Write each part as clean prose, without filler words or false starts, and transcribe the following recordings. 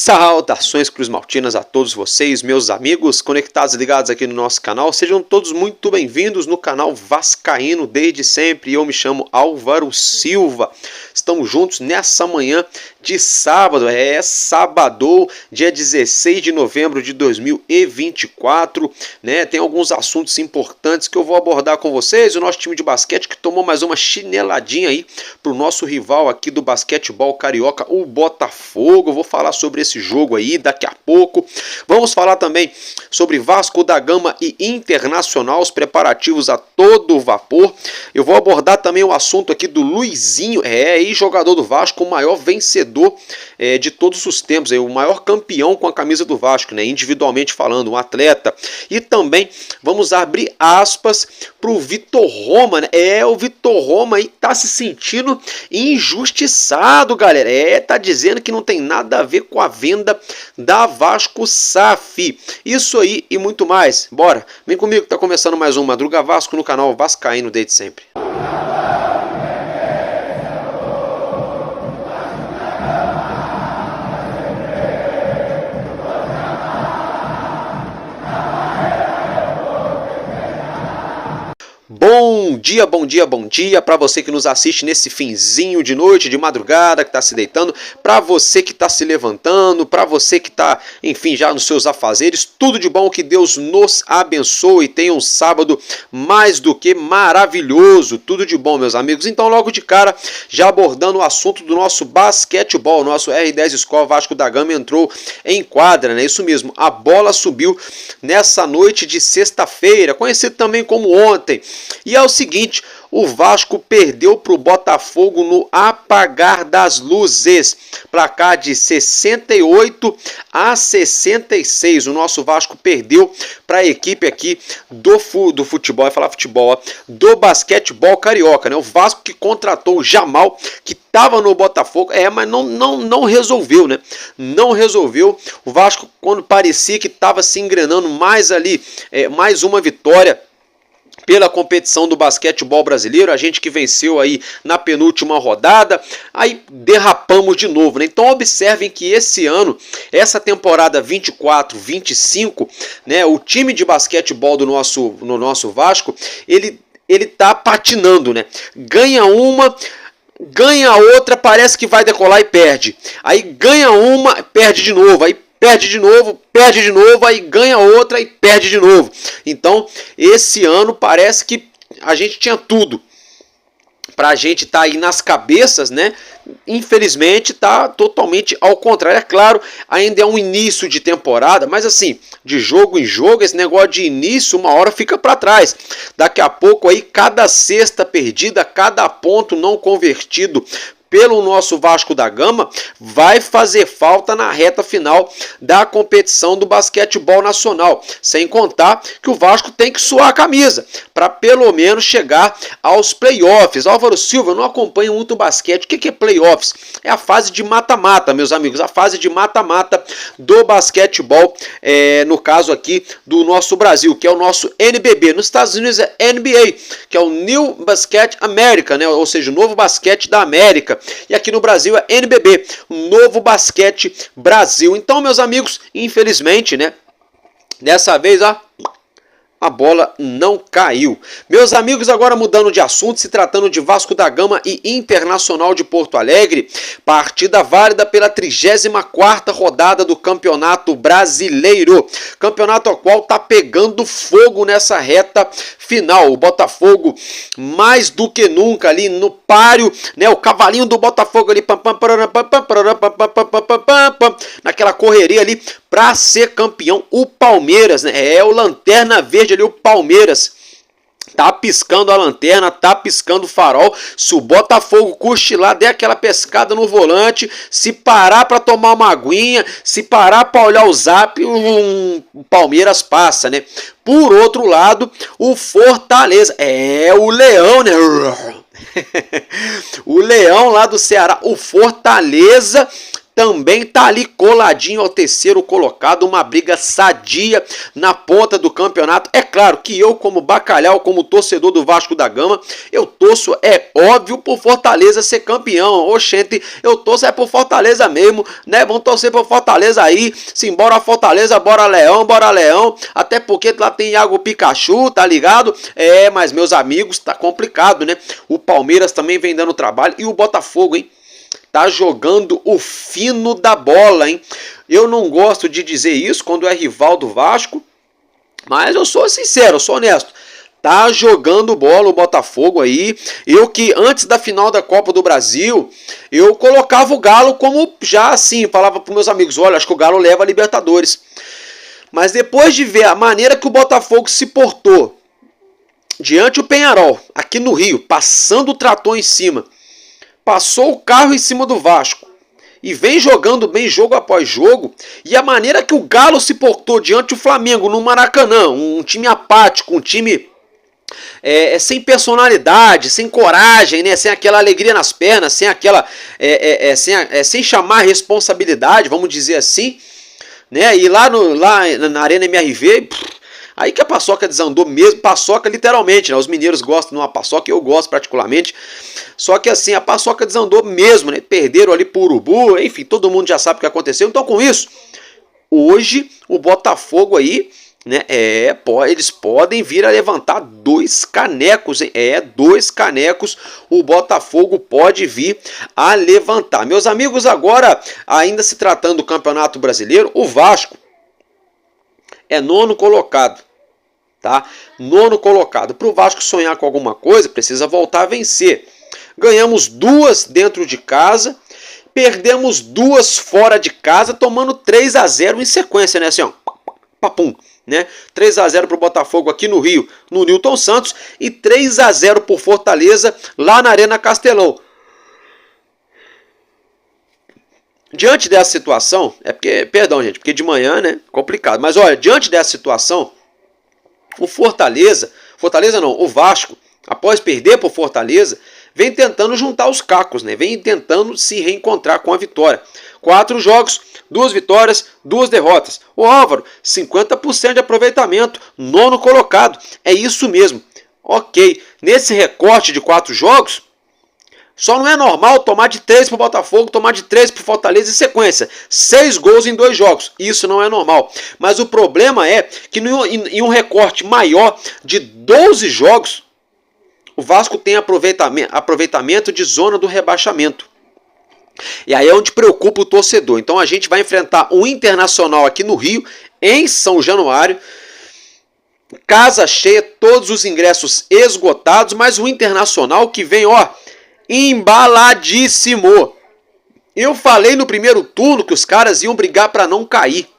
Saudações cruzmaltinas a todos vocês, meus amigos conectados e ligados aqui no nosso canal. Sejam todos muito bem-vindos no canal Vascaíno desde sempre. Eu me chamo Álvaro Silva. Estamos juntos nessa manhã de sábado, sábado, dia 16 de novembro de 2024, né? Tem alguns assuntos importantes que eu vou abordar com vocês. O nosso time de basquete que tomou mais uma chineladinha aí pro nosso rival aqui do basquetebol carioca, o Botafogo. Eu vou falar sobre esse jogo aí daqui a pouco. Vamos falar também sobre Vasco da Gama e Internacional, os preparativos a todo vapor. Eu vou abordar também o assunto aqui do Luizinho, jogador do Vasco, o maior vencedor de todos os tempos, o maior campeão com a camisa do Vasco, né, individualmente falando, um atleta. E também vamos abrir aspas para o Vitor Roma, né? O Vitor Roma aí tá se sentindo injustiçado, galera. Tá dizendo que não tem nada a ver com a venda da Vasco SAF. Isso aí e muito mais. Bora, vem comigo que tá começando mais um Madruga Vasco no canal Vascaíno desde sempre. Bom dia para você que nos assiste nesse finzinho de noite, de madrugada, que está se deitando, para você que está se levantando, para você que está, enfim, já nos seus afazeres, tudo de bom, que Deus nos abençoe e tenha um sábado mais do que maravilhoso, tudo de bom, meus amigos. Então, logo de cara, já abordando o assunto do nosso basquetebol, nosso R10 Skol Vasco da Gama entrou em quadra, né? Isso mesmo, a bola subiu nessa noite de sexta-feira, conhecido também como ontem. E é o seguinte, o Vasco perdeu para o Botafogo no apagar das luzes, placar de 68-66. O nosso Vasco perdeu para a equipe aqui do futebol, do basquetebol carioca, né? O Vasco que contratou o Jamal, que estava no Botafogo, mas não resolveu, né? Não resolveu. O Vasco, quando parecia que estava se engrenando mais ali, mais uma vitória pela competição do basquetebol brasileiro, a gente que venceu aí na penúltima rodada, aí derrapamos de novo, né? Então observem que esse ano, essa temporada 24-25, né, o time de basquetebol no nosso Vasco, ele tá patinando, né? Ganha uma, ganha outra, parece que vai decolar e perde. Aí ganha uma, perde de novo, aí perde de novo, aí ganha outra e perde de novo. Então, esse ano parece que a gente tinha tudo pra gente tá aí nas cabeças, né? Infelizmente tá totalmente ao contrário. É claro, ainda é um início de temporada, mas assim, de jogo em jogo, esse negócio de início, uma hora fica para trás. Daqui a pouco aí, cada cesta perdida, cada ponto não convertido pelo nosso Vasco da Gama vai fazer falta na reta final da competição do basquetebol nacional, sem contar que o Vasco tem que suar a camisa para pelo menos chegar aos playoffs. Álvaro Silva, eu não acompanho muito o basquete. O que é playoffs? É a fase de mata-mata, meus amigos, a fase de mata-mata do basquetebol, no caso aqui do nosso Brasil, que é o nosso NBB. Nos Estados Unidos é NBA, que é o New Basket America, né? Ou seja, o novo basquete da América. E aqui no Brasil é NBB, Novo Basquete Brasil. Então, meus amigos, infelizmente, né, dessa vez, a bola não caiu. Meus amigos, agora mudando de assunto, se tratando de Vasco da Gama e Internacional de Porto Alegre, partida válida pela 34ª rodada do Campeonato Brasileiro. Campeonato ao qual tá pegando fogo nessa reta final. O Botafogo, mais do que nunca ali no páreo, né? O cavalinho do Botafogo ali, naquela correria ali para ser campeão. O Palmeiras, né? O Lanterna Verde ali, o Palmeiras tá piscando a lanterna, tá piscando o farol. Se o Botafogo cochilar, der aquela pescada no volante, se parar para tomar uma aguinha, se parar para olhar o zap, o Palmeiras passa, né? Por outro lado, o Fortaleza, o Leão, né? O Leão lá do Ceará, o Fortaleza também tá ali coladinho ao terceiro colocado, uma briga sadia na ponta do campeonato. É claro que eu, como bacalhau, como torcedor do Vasco da Gama, eu torço, é óbvio, por Fortaleza ser campeão. Oxente, eu torço é por Fortaleza mesmo, né? Vamos torcer por Fortaleza aí, simbora Fortaleza, bora Leão, até porque lá tem Iago Pikachu, tá ligado? Mas meus amigos, tá complicado, né? O Palmeiras também vem dando trabalho e o Botafogo, hein? Tá jogando o fino da bola, hein? Eu não gosto de dizer isso quando é rival do Vasco, mas eu sou sincero, eu sou honesto. Tá jogando bola o Botafogo aí. Eu que antes da final da Copa do Brasil, eu colocava o Galo como já assim, falava para meus amigos, olha, acho que o Galo leva a Libertadores. Mas depois de ver a maneira que o Botafogo se portou diante do Peñarol, aqui no Rio, passando o trator em cima, passou o carro em cima do Vasco e vem jogando bem jogo após jogo, e a maneira que o Galo se portou diante do Flamengo no Maracanã, um time apático, um time sem personalidade, sem coragem, né? Sem aquela alegria nas pernas, sem aquela sem chamar responsabilidade, vamos dizer assim, né? E lá na Arena MRV, aí que a paçoca desandou mesmo, paçoca literalmente, né? Os mineiros gostam de uma paçoca, eu gosto particularmente. Só que assim, a paçoca desandou mesmo, né? Perderam ali pro Urubu, enfim, todo mundo já sabe o que aconteceu. Então com isso, hoje o Botafogo aí, né? Eles podem vir a levantar 2 canecos, hein? 2 canecos o Botafogo pode vir a levantar. Meus amigos, agora, ainda se tratando do Campeonato Brasileiro, o Vasco é 9º colocado. Tá? 9º colocado. Para o Vasco sonhar com alguma coisa, precisa voltar a vencer. Ganhamos 2 dentro de casa, perdemos 2 fora de casa, tomando 3-0 em sequência, né? Assim, ó, papum, né? 3-0 para o Botafogo aqui no Rio, no Newton Santos, e 3-0 por Fortaleza lá na Arena Castelão. Diante dessa situação, perdão, gente, porque de manhã, né, complicado, mas olha, diante dessa situação, o o Vasco, após perder por Fortaleza, vem tentando juntar os cacos, né? Vem tentando se reencontrar com a vitória. 4 jogos, 2 vitórias, 2 derrotas. O Álvaro, 50% de aproveitamento, 9º colocado. É isso mesmo. Ok, nesse recorte de 4 jogos, só não é normal tomar de 3 para o Botafogo, tomar de 3 para o Fortaleza em sequência. 6 gols em 2 jogos. Isso não é normal. Mas o problema é que em um recorte maior de 12 jogos, o Vasco tem aproveitamento de zona do rebaixamento. E aí é onde preocupa o torcedor. Então a gente vai enfrentar o Internacional aqui no Rio, em São Januário. Casa cheia, todos os ingressos esgotados, mas o Internacional que vem, ó, embaladíssimo. Eu falei no primeiro turno que os caras iam brigar para não cair.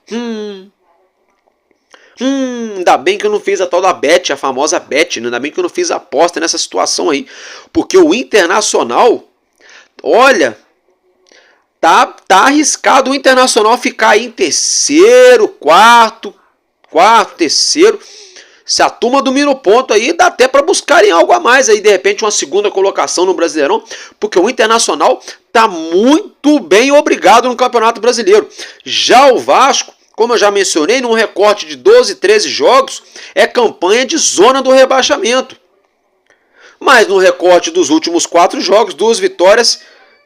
Ainda bem que eu não fiz a tal da bet, a famosa bet, né? Ainda bem que eu não fiz a aposta nessa situação aí. Porque o Internacional, olha, tá arriscado o Internacional ficar aí em terceiro, quarto, terceiro. Se a turma domina o ponto aí, dá até para buscarem algo a mais aí, de repente uma segunda colocação no Brasileirão, porque o Internacional tá muito bem obrigado no Campeonato Brasileiro. Já o Vasco, como eu já mencionei, num recorte de 12, 13 jogos, é campanha de zona do rebaixamento. Mas no recorte dos últimos 4 jogos, 2 vitórias,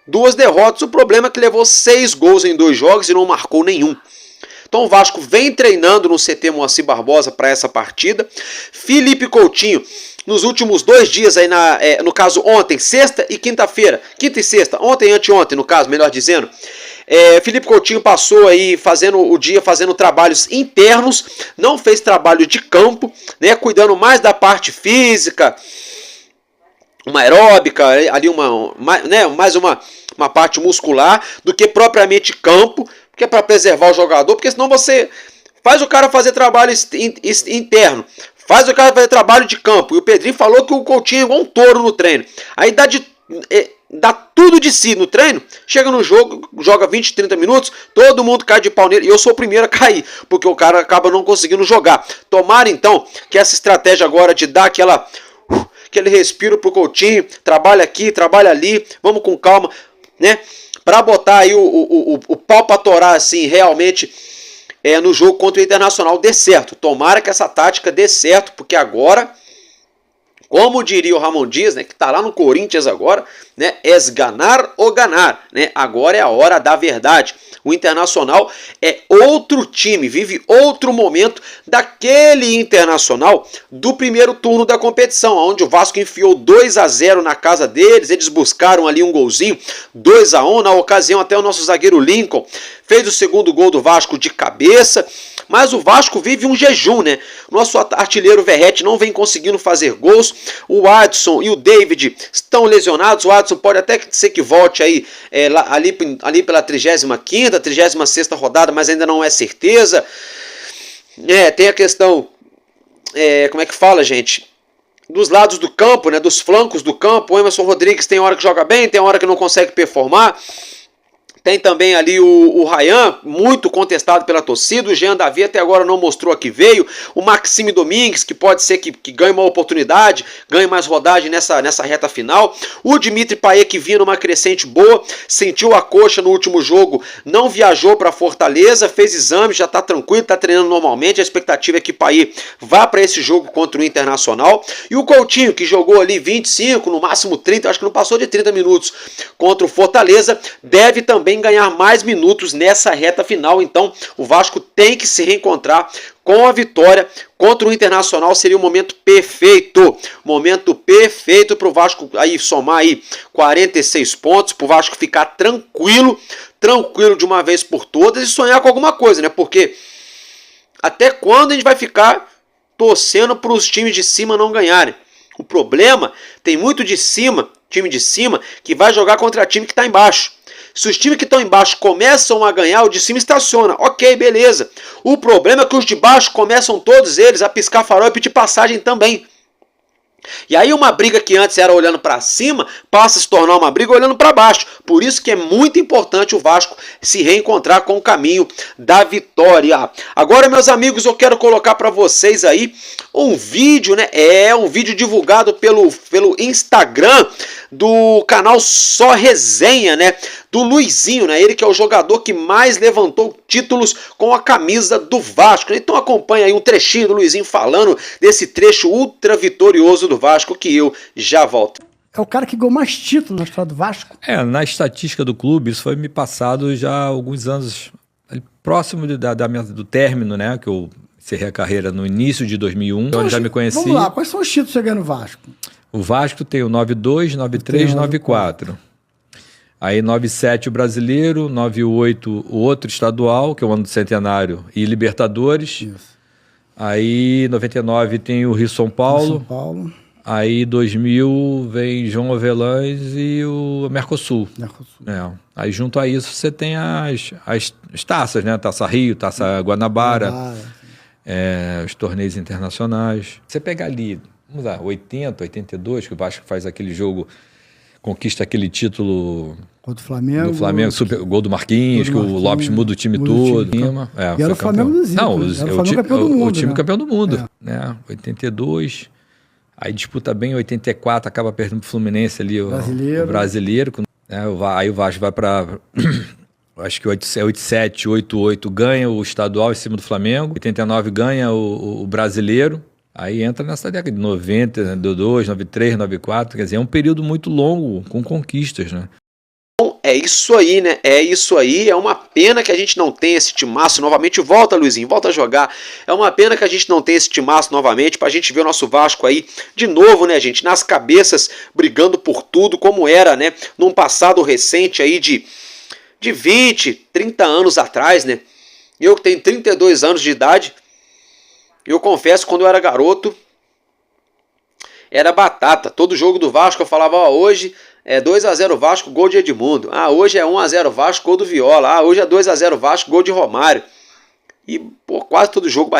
2 derrotas, o problema é que levou 6 gols em 2 jogos e não marcou nenhum. Então o Vasco vem treinando no CT Moacir Barbosa para essa partida. Felipe Coutinho, nos últimos 2 dias, aí no caso ontem, sexta e quinta-feira, quinta e sexta, ontem e anteontem, no caso, melhor dizendo, Felipe Coutinho passou aí fazendo trabalhos internos, não fez trabalho de campo, né, cuidando mais da parte física, uma aeróbica, ali mais uma parte muscular, do que propriamente campo, que é para preservar o jogador, porque senão você faz o cara fazer trabalho interno, faz o cara fazer trabalho de campo, e o Pedrinho falou que o Coutinho é igual um touro no treino, aí dá tudo de si no treino, chega no jogo, joga 20, 30 minutos, todo mundo cai de pau nele, e eu sou o primeiro a cair, porque o cara acaba não conseguindo jogar. Tomara então que essa estratégia agora de dar aquele respiro pro Coutinho, trabalha aqui, trabalha ali, vamos com calma, né? para botar aí o pau pra torar assim, realmente no jogo contra o Internacional dê certo. Tomara que essa tática dê certo, porque agora, como diria o Ramon Dias, né, que está lá no Corinthians agora, né, esganar ou ganar, né, agora é a hora da verdade. O Internacional é outro time, vive outro momento daquele Internacional do primeiro turno da competição, onde o Vasco enfiou 2-0 na casa deles, eles buscaram ali um golzinho, 2-1, na ocasião até o nosso zagueiro Lincoln fez o segundo gol do Vasco de cabeça, mas o Vasco vive um jejum, né? Nosso artilheiro Verratti não vem conseguindo fazer gols, o Adson e o David estão lesionados, o Adson pode até ser que volte aí ali pela 35ª, 36ª rodada, mas ainda não é certeza. Tem a questão, como é que fala, gente? Dos lados do campo, né? Dos flancos do campo, o Emerson Rodrigues tem hora que joga bem, tem hora que não consegue performar. Tem também ali o Ryan, muito contestado pela torcida. O Jean Davi até agora não mostrou a que veio. O Maxime Domingues, que pode ser que ganhe uma oportunidade, ganhe mais rodagem nessa reta final. O Dimitri Payet, que vinha numa crescente boa, sentiu a coxa no último jogo, não viajou para Fortaleza, fez exame, já está tranquilo, está treinando normalmente. A expectativa é que Payet vá para esse jogo contra o Internacional. E o Coutinho, que jogou ali 25, no máximo 30, acho que não passou de 30 minutos contra o Fortaleza, deve também ganhar mais minutos nessa reta final. Então o Vasco tem que se reencontrar com a vitória contra o Internacional. Seria o momento perfeito para o Vasco aí somar aí 46 pontos, para o Vasco ficar tranquilo de uma vez por todas e sonhar com alguma coisa, né? Porque até quando a gente vai ficar torcendo para os times de cima não ganharem? O problema, tem muito time de cima que vai jogar contra time que está embaixo. Se os times que estão embaixo começam a ganhar, o de cima estaciona. Ok, beleza. O problema é que os de baixo começam todos eles a piscar farol e pedir passagem também. E aí uma briga que antes era olhando para cima, passa a se tornar uma briga olhando para baixo. Por isso que é muito importante o Vasco se reencontrar com o caminho da vitória. Agora, meus amigos, eu quero colocar para vocês aí um vídeo, né? Um vídeo divulgado pelo Instagram do canal Só Resenha, né? Do Luizinho, né? Ele que é o jogador que mais levantou títulos com a camisa do Vasco. Então acompanha aí um trechinho do Luizinho falando desse trecho ultra vitorioso do Vasco, que eu já volto. É o cara que ganhou mais títulos na história do Vasco. Na estatística do clube, isso foi me passado já há alguns anos, próximo do término, né? Que eu encerrei a carreira no início de 2001, então, onde já me conheci. Vamos lá, quais são os títulos que você ganhou no Vasco? O Vasco tem o 92, 93, 94. Aí 97 o brasileiro, 98 o outro estadual, que é o ano do centenário, e Libertadores. Isso. Aí 99 tem o Rio São Paulo. São Paulo. Aí 2000 vem João Avelange e o Mercosul. Aí junto a isso você tem as taças, né? Taça Rio, Taça Guanabara, os torneios internacionais. Você pega ali, vamos lá, 80, 82, que o Vasco faz aquele jogo, conquista aquele título contra o Flamengo. Do Flamengo, gol do Marquinhos, que o Lopes muda o time todo. E era o Flamengo do Zico. Não, o time né? campeão do mundo. Né? 82, aí disputa bem 84, acaba perdendo pro Fluminense ali, o brasileiro. Né? Aí o Vasco vai para... acho que 87, 88 ganha o estadual em cima do Flamengo, 89 ganha o brasileiro. Aí entra nessa década de 90, 92, 93, 94, quer dizer, é um período muito longo com conquistas, né? Bom, é isso aí, né? É isso aí. É uma pena que a gente não tenha esse timaço novamente. Volta, Luizinho, volta a jogar. É uma pena que a gente não tenha esse timaço novamente pra gente ver o nosso Vasco aí de novo, né, gente? Nas cabeças, brigando por tudo, como era, né? Num passado recente aí de 20, 30 anos atrás, né? Eu que tenho 32 anos de idade, eu confesso, quando eu era garoto, era batata. Todo jogo do Vasco eu falava, hoje é 2-0 Vasco, gol de Edmundo. Hoje é 1-0 Vasco, gol do Viola. Hoje é 2-0 Vasco, gol de Romário. E quase todo jogo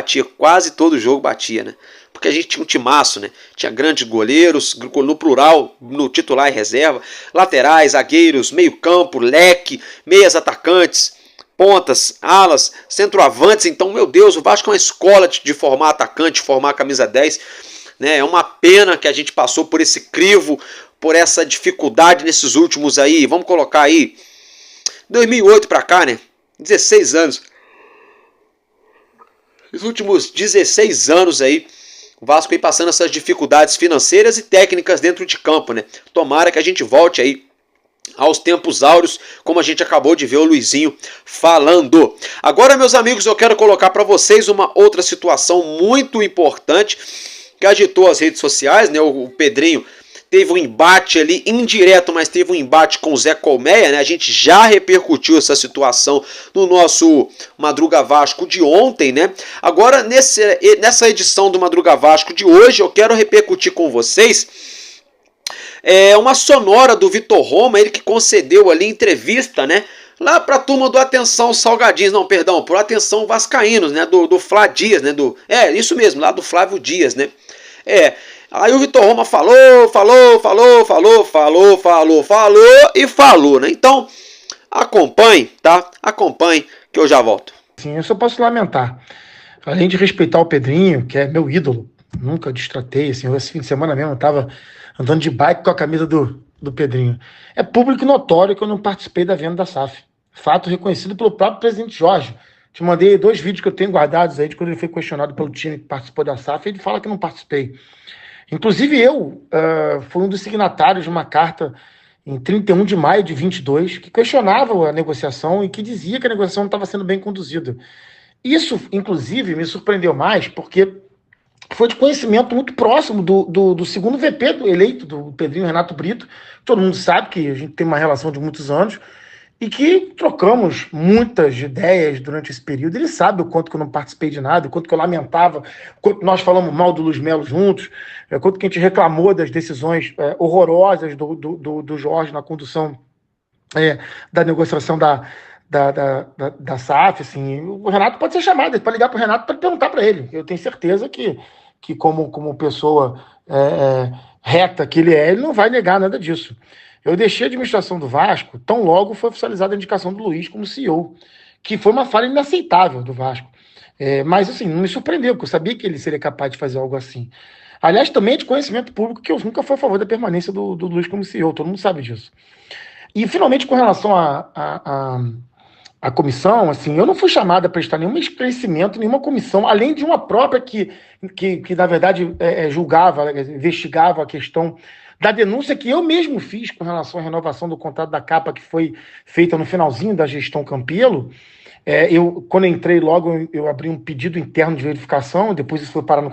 batia, né? Porque a gente tinha um timaço, né? Tinha grandes goleiros, no plural, no titular e reserva, laterais, zagueiros, meio campo, leque, meias atacantes, pontas, alas, centroavantes. Então, meu Deus, o Vasco é uma escola de formar atacante, de formar camisa 10. Né? É uma pena que a gente passou por esse crivo, por essa dificuldade nesses últimos aí, vamos colocar aí, 2008 para cá, né? 16 anos. Os últimos 16 anos aí, o Vasco aí passando essas dificuldades financeiras e técnicas dentro de campo, né? Tomara que a gente volte aí aos tempos áureos, como a gente acabou de ver o Luizinho falando. Agora, meus amigos, eu quero colocar para vocês uma outra situação muito importante que agitou as redes sociais, né? O Pedrinho teve um embate ali, indireto, mas teve um embate com o Zé Colmeia, né? A gente já repercutiu essa situação no nosso Madruga Vasco de ontem, né? Agora, nessa edição do Madruga Vasco de hoje, eu quero repercutir com vocês uma sonora do Vitor Roma, ele que concedeu ali entrevista, né? Lá pra turma do Atenção Salgadinhos, não, perdão, pro Atenção Vascaínos, né? Do Flá Dias, né? Isso mesmo, lá do Flávio Dias, né? Aí o Vitor Roma falou, né? Então, acompanhe, tá? Acompanhe que eu já volto. Sim, eu só posso lamentar. Além de respeitar o Pedrinho, que é meu ídolo, nunca destratei, assim, esse fim de semana mesmo eu tava andando de bike com a camisa do Pedrinho. É público notório que eu não participei da venda da SAF. Fato reconhecido pelo próprio presidente Jorge. Te mandei 2 vídeos que eu tenho guardados aí de quando ele foi questionado pelo time que participou da SAF, e ele fala que não participei. Inclusive eu fui um dos signatários de uma carta em 31 de maio de 22, que questionava a negociação e que dizia que a negociação não estava sendo bem conduzida. Isso, inclusive, me surpreendeu mais, porque foi de conhecimento muito próximo do segundo VP eleito, do Pedrinho Renato Brito. Todo mundo sabe que a gente tem uma relação de muitos anos e que trocamos muitas ideias durante esse período. Ele sabe o quanto que eu não participei de nada, o quanto que eu lamentava, o quanto nós falamos mal do Luiz Melo juntos, o quanto que a gente reclamou das decisões horrorosas do Jorge na condução da negociação da SAF. Assim. O Renato pode ser chamado, pode ligar para o Renato para perguntar para ele. Eu tenho certeza que como pessoa reta que ele não vai negar nada disso. Eu deixei a administração do Vasco tão logo foi oficializada a indicação do Luiz como CEO, que foi uma falha inaceitável do Vasco. Mas, assim, não me surpreendeu, porque eu sabia que ele seria capaz de fazer algo assim. Aliás, também é de conhecimento público que eu nunca fui a favor da permanência do Luiz como CEO, todo mundo sabe disso. E, finalmente, com relação à comissão, assim, eu não fui chamado a prestar nenhum esclarecimento, nenhuma comissão, além de uma própria que na verdade, julgava, investigava a questão da denúncia que eu mesmo fiz com relação à renovação do contrato da Capa, que foi feita no finalzinho da gestão Campelo. Quando eu entrei logo, eu abri um pedido interno de verificação, depois isso foi parar no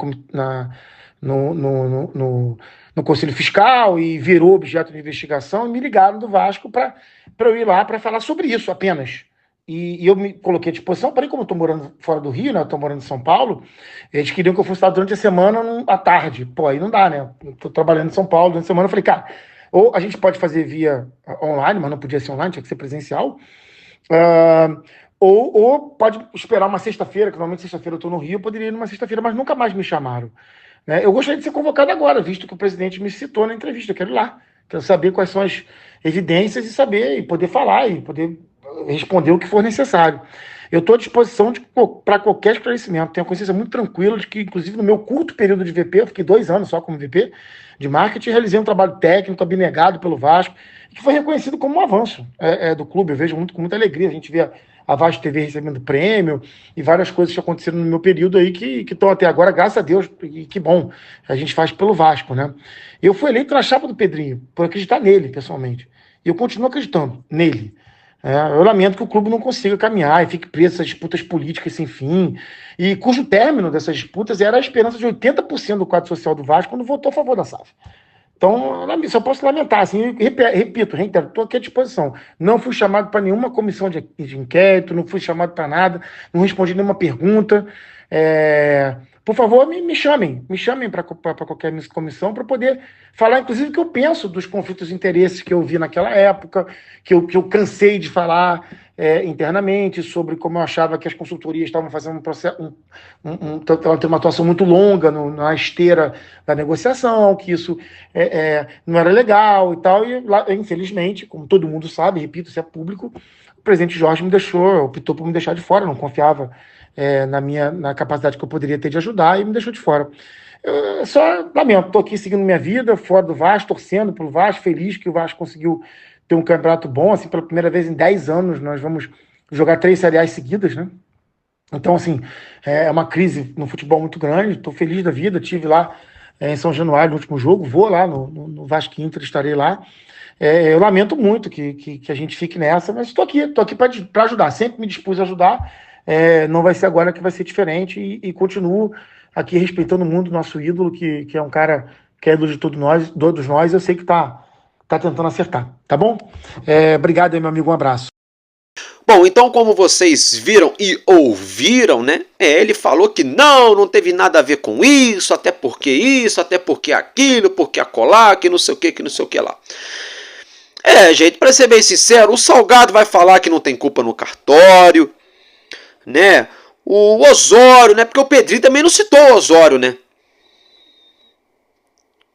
Conselho Fiscal e virou objeto de investigação, e me ligaram do Vasco para eu ir lá para falar sobre isso apenas. E eu me coloquei à disposição, porém, como eu estou morando fora do Rio, né, eu estou morando em São Paulo, eles queriam que eu fosse lá durante a semana, à tarde. Pô, aí não dá, né? Eu estou trabalhando em São Paulo durante a semana, eu falei, cara, ou a gente pode fazer via online, mas não podia ser online, tinha que ser presencial, ou pode esperar uma sexta-feira, que normalmente sexta-feira eu estou no Rio, eu poderia ir numa sexta-feira, mas nunca mais me chamaram. Né? Eu gostaria de ser convocado agora, visto que o presidente me citou na entrevista, eu quero ir lá, quero saber quais são as evidências e saber, e poder falar, e poder responder o que for necessário. Eu estou à disposição para qualquer esclarecimento. Tenho a consciência muito tranquila de que, inclusive, no meu curto período de VP, eu fiquei 2 anos só como VP de marketing, realizei um trabalho técnico abnegado pelo Vasco, que foi reconhecido como um avanço do clube. Eu vejo com muita alegria. A gente vê a Vasco TV recebendo prêmio e várias coisas que aconteceram no meu período aí que estão até agora, graças a Deus, e que bom, a gente faz pelo Vasco, né? Eu fui eleito na chapa do Pedrinho, por acreditar nele, pessoalmente. E eu continuo acreditando nele. Eu lamento que o clube não consiga caminhar e fique preso nessas disputas políticas sem fim, e cujo término dessas disputas era a esperança de 80% do quadro social do Vasco quando votou a favor da SAF. Então, só posso lamentar, assim, repito, estou aqui à disposição. Não fui chamado para nenhuma comissão de inquérito, não fui chamado para nada, não respondi nenhuma pergunta. Por favor, me chamem para qualquer comissão para poder falar, inclusive, o que eu penso dos conflitos de interesses que eu vi naquela época, que eu cansei de falar internamente sobre como eu achava que as consultorias estavam fazendo um processo, tendo uma atuação muito longa na esteira da negociação, que isso não era legal e tal, e lá, infelizmente, como todo mundo sabe, repito, isso é público, o presidente Jorge optou por me deixar de fora, não confiava na capacidade que eu poderia ter de ajudar, e me deixou de fora. Eu só lamento, estou aqui seguindo minha vida, fora do Vasco, torcendo pelo Vasco, feliz que o Vasco conseguiu ter um campeonato bom, assim, pela primeira vez em 10 anos, nós vamos jogar 3 Série A's seguidas, né? Então, assim, é uma crise no futebol muito grande, estou feliz da vida, estive lá em São Januário no último jogo, vou lá no Vasco Inter, estarei lá. Eu lamento muito que a gente fique nessa, mas estou aqui para ajudar, sempre me dispus a ajudar, não vai ser agora que vai ser diferente, e continuo aqui respeitando muito o nosso ídolo, que é um cara que é ídolo de todos nós, eu sei que tá tentando acertar, tá bom? Obrigado aí, meu amigo, um abraço. Bom, então como vocês viram e ouviram, né? Ele falou que não teve nada a ver com isso, até porque aquilo, porque acolá, que não sei o que lá. Gente, pra ser bem sincero, o Salgado vai falar que não tem culpa no cartório, né? O Osório, né? Porque o Pedrinho também não citou o Osório, né?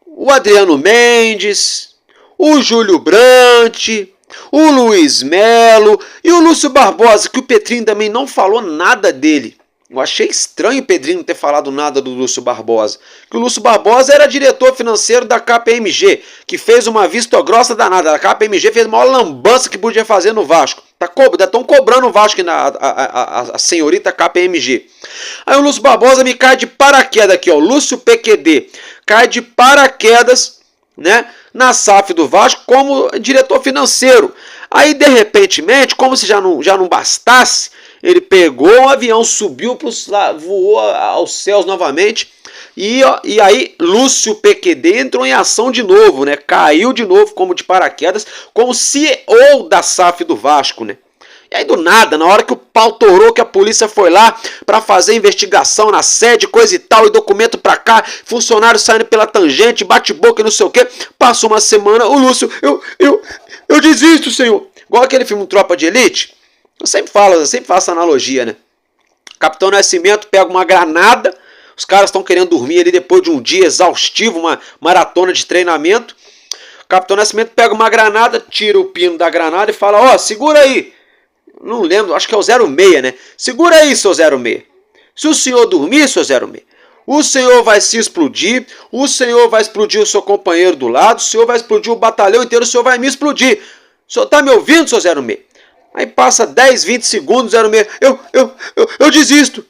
O Adriano Mendes, o Júlio Brandt, o Luiz Melo e o Lúcio Barbosa, que o Pedrinho também não falou nada dele. Eu achei estranho o Pedrinho não ter falado nada do Lúcio Barbosa. Que o Lúcio Barbosa era diretor financeiro da KPMG, que fez uma vista grossa danada. A KPMG fez a maior lambança que podia fazer no Vasco. Estão cobrando o Vasco, a senhorita KPMG. Aí o Lúcio Barbosa me cai de paraquedas aqui, ó. Lúcio PQD cai de paraquedas, né, na SAF do Vasco como diretor financeiro. Aí, de repentemente, como se já não bastasse, ele pegou um avião, subiu, voou aos céus novamente. E aí, Lúcio PQD entrou em ação de novo, né? Caiu de novo como de paraquedas, como CEO da SAF do Vasco, né? E aí, do nada, na hora que o pau torou, que a polícia foi lá para fazer investigação na sede, coisa e tal, e documento para cá, funcionário saindo pela tangente, bate-boca e não sei o que, passou uma semana, o Lúcio, eu desisto, senhor. Igual aquele filme Tropa de Elite, eu sempre faço analogia, né? Capitão Nascimento pega uma granada, os caras estão querendo dormir ali depois de um dia exaustivo, uma maratona de treinamento. O Capitão Nascimento pega uma granada, tira o pino da granada e fala, ó, segura aí. Não lembro, acho que é o 06, né? Segura aí, seu 06. Se o senhor dormir, seu 06, o senhor vai se explodir, o senhor vai explodir o seu companheiro do lado, o senhor vai explodir o batalhão inteiro, o senhor vai me explodir. O senhor tá me ouvindo, seu 06? Aí passa 10, 20 segundos, 06. Eu desisto.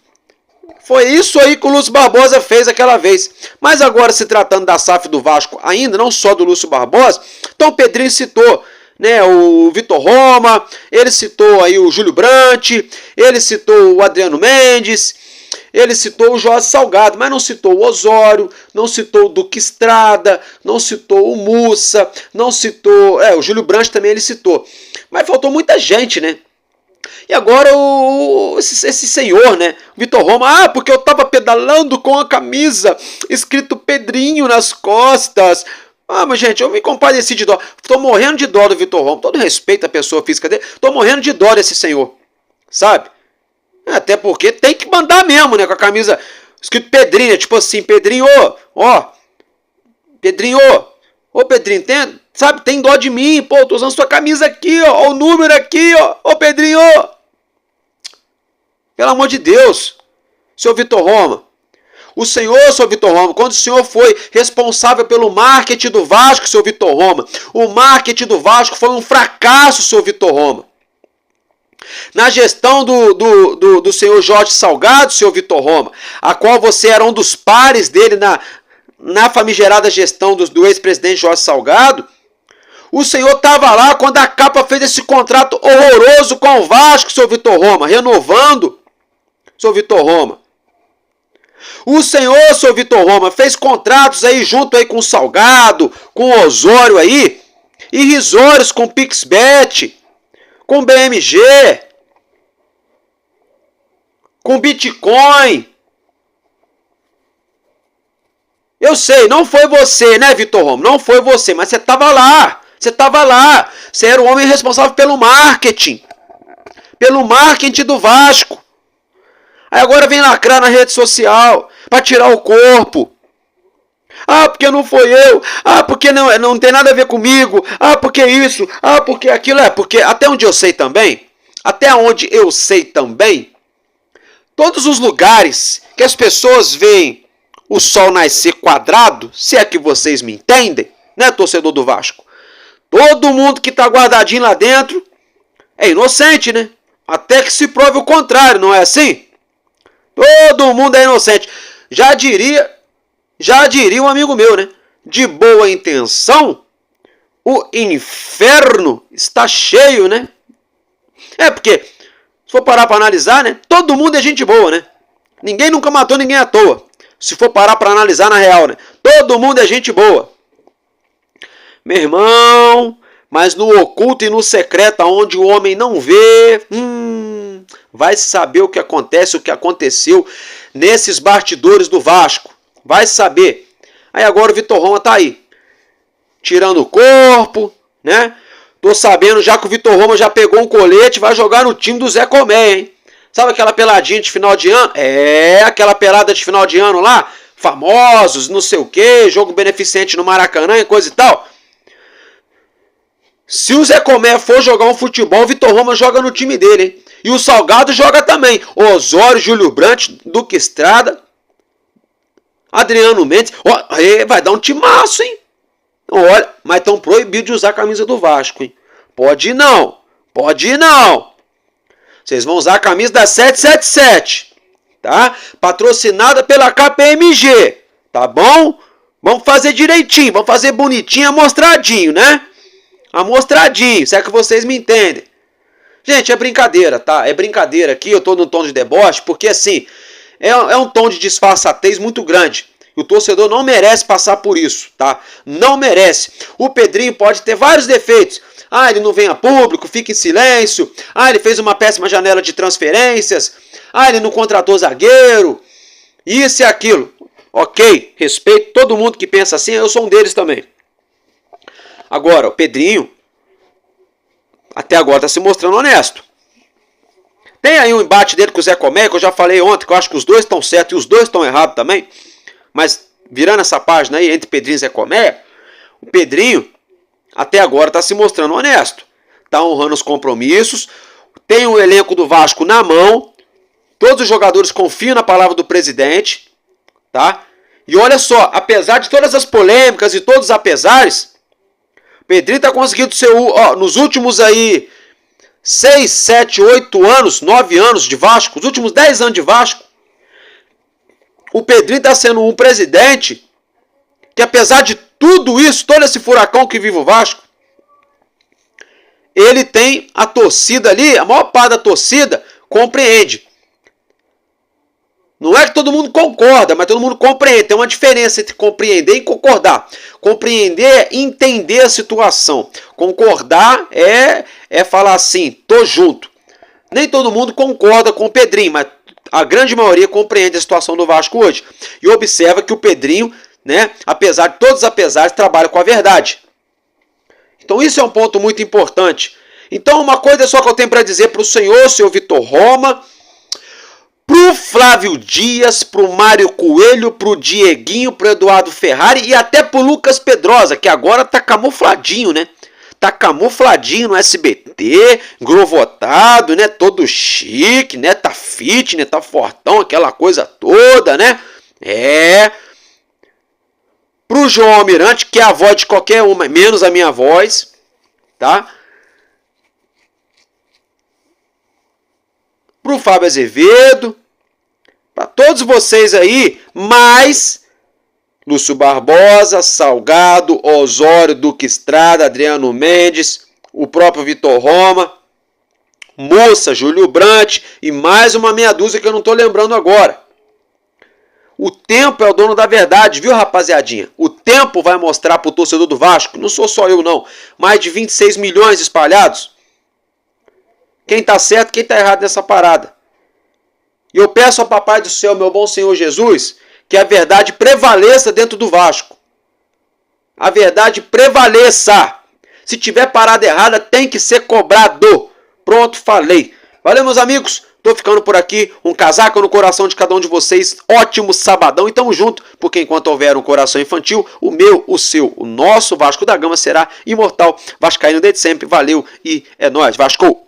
Foi isso aí que o Lúcio Barbosa fez aquela vez. Mas agora, se tratando da SAF do Vasco ainda, não só do Lúcio Barbosa, então o Pedrinho citou, né, o Vitor Roma, ele citou aí o Júlio Brandt, ele citou o Adriano Mendes, ele citou o Jorge Salgado, mas não citou o Osório, não citou o Duque Estrada, não citou o Mussa, não citou... o Júlio Brandt também ele citou. Mas faltou muita gente, né? E agora esse senhor, né? Vitor Roma, porque eu tava pedalando com a camisa escrito Pedrinho nas costas. Mas gente, eu me compadeci de dó. Tô morrendo de dó do Vitor Roma. Todo respeito à pessoa física dele. Tô morrendo de dó desse senhor. Sabe? Até porque tem que mandar mesmo, né? Com a camisa escrito Pedrinho. Né? Tipo assim, Pedrinho, ó. Pedrinho, ô Pedrinho, tem dó de mim. Pô, tô usando sua camisa aqui, ó. O número aqui, ó. Ô Pedrinho. Pelo amor de Deus. Seu Vitor Roma. O senhor, seu Vitor Roma, quando o senhor foi responsável pelo marketing do Vasco, seu Vitor Roma, o marketing do Vasco foi um fracasso, seu Vitor Roma. Na gestão do senhor Jorge Salgado, seu Vitor Roma, a qual você era um dos pares dele na famigerada gestão do ex-presidente Jorge Salgado, o senhor estava lá quando a Capa fez esse contrato horroroso com o Vasco, seu Vitor Roma, renovando, seu Vitor Roma. O senhor, seu Vitor Roma, fez contratos aí junto aí com o Salgado, com o Osório aí, irrisórios com o Pixbet, com o BMG, com Bitcoin. Eu sei, não foi você, né, Vitor Roma? Não foi você, mas você estava lá. Você estava lá. Você era o homem responsável pelo marketing do Vasco. Aí agora vem lacrar na rede social para tirar o corpo. Porque não foi eu. Porque não tem nada a ver comigo. Porque isso. Porque aquilo. Porque até onde eu sei também, todos os lugares que as pessoas veem o sol nascer quadrado, se é que vocês me entendem, né, torcedor do Vasco? Todo mundo que tá guardadinho lá dentro é inocente, né? Até que se prove o contrário, não é assim? Todo mundo é inocente. Já diria um amigo meu, né? De boa intenção, o inferno está cheio, né? É porque, se for parar para analisar, né? Todo mundo é gente boa, né? Ninguém nunca matou ninguém à toa. Se for parar para analisar na real, né? Todo mundo é gente boa. Meu irmão, mas no oculto e no secreto, onde o homem não vê, vai saber o que acontece, o que aconteceu nesses bastidores do Vasco. Vai saber. Aí agora o Vitor Roma tá aí, tirando o corpo, né? Tô sabendo já que o Vitor Roma já pegou um colete e vai jogar no time do Zé Comé, hein? Sabe aquela peladinha de final de ano? É, aquela pelada de final de ano lá, famosos, não sei o que, jogo beneficente no Maracanã e coisa e tal. Se o Zé Comé for jogar um futebol, o Vitor Roma joga no time dele, hein? E o Salgado joga também. Osório, Júlio Brandt, Duque Estrada, Adriano Mendes. Vai dar um timaço, hein? Olha, mas estão proibidos de usar a camisa do Vasco, hein? Pode ir não. Pode ir não. Vocês vão usar a camisa da 777, tá? Patrocinada pela KPMG, tá bom? Vamos fazer direitinho, vamos fazer bonitinho, amostradinho, né? Amostradinho, se é que vocês me entendem. Gente, é brincadeira, tá? É brincadeira aqui, eu tô no tom de deboche, porque assim, é um tom de disfarçatez muito grande. E o torcedor não merece passar por isso, tá? Não merece. O Pedrinho pode ter vários defeitos. Ah, ele não vem a público, fica em silêncio. Ah, ele fez uma péssima janela de transferências. Ah, ele não contratou zagueiro. Isso e aquilo. Ok, respeito todo mundo que pensa assim, eu sou um deles também. Agora, o Pedrinho, até agora está se mostrando honesto. Tem aí um embate dele com o Zé Comé, que eu já falei ontem, que eu acho que os dois estão certos e os dois estão errados também. Mas, virando essa página aí, entre Pedrinho e Zé Comé, o Pedrinho, até agora, está se mostrando honesto. Está honrando os compromissos, tem o elenco do Vasco na mão, todos os jogadores confiam na palavra do presidente, tá? E olha só, apesar de todas as polêmicas e todos os apesares, Pedrinho está conseguindo ser, nos últimos aí 6, 7, 8 anos, 9 anos de Vasco, os últimos 10 anos de Vasco, o Pedrinho está sendo um presidente que, apesar de tudo isso, todo esse furacão que vive o Vasco, ele tem a torcida ali, a maior parte da torcida compreende. Não é que todo mundo concorda, mas todo mundo compreende. Tem uma diferença entre compreender e concordar. Compreender é entender a situação. Concordar é falar assim, tô junto. Nem todo mundo concorda com o Pedrinho, mas a grande maioria compreende a situação do Vasco hoje. E observa que o Pedrinho, né, apesar de todos os apesares, trabalha com a verdade. Então isso é um ponto muito importante. Então uma coisa só que eu tenho para dizer para o senhor Vitor Roma, pro Flávio Dias, pro Mário Coelho, pro Dieguinho, pro Eduardo Ferrari e até pro Lucas Pedrosa, que agora tá camufladinho, né? Tá camufladinho no SBT, grovotado, né? Todo chique, né? Tá fit, né? Tá fortão, aquela coisa toda, né? Pro João Almirante, que é a voz de qualquer uma, menos a minha voz, tá? Pro Fábio Azevedo, para todos vocês aí, mais Lúcio Barbosa, Salgado, Osório, Duque Estrada, Adriano Mendes, o próprio Vitor Roma, Moça, Júlio Brandt e mais uma meia dúzia que eu não estou lembrando agora. O tempo é o dono da verdade, viu, rapaziadinha? O tempo vai mostrar para o torcedor do Vasco, não sou só eu não, mais de 26 milhões espalhados, quem está certo, quem está errado nessa parada. E eu peço ao Papai do Céu, meu bom Senhor Jesus, que a verdade prevaleça dentro do Vasco. A verdade prevaleça. Se tiver parada errada, tem que ser cobrado. Pronto, falei. Valeu, meus amigos. Tô ficando por aqui. Um casaco no coração de cada um de vocês. Ótimo sabadão. E tamo junto, porque enquanto houver um coração infantil, o meu, o seu, o nosso Vasco da Gama será imortal. Vascaíno desde sempre. Valeu e é nóis. Vasco!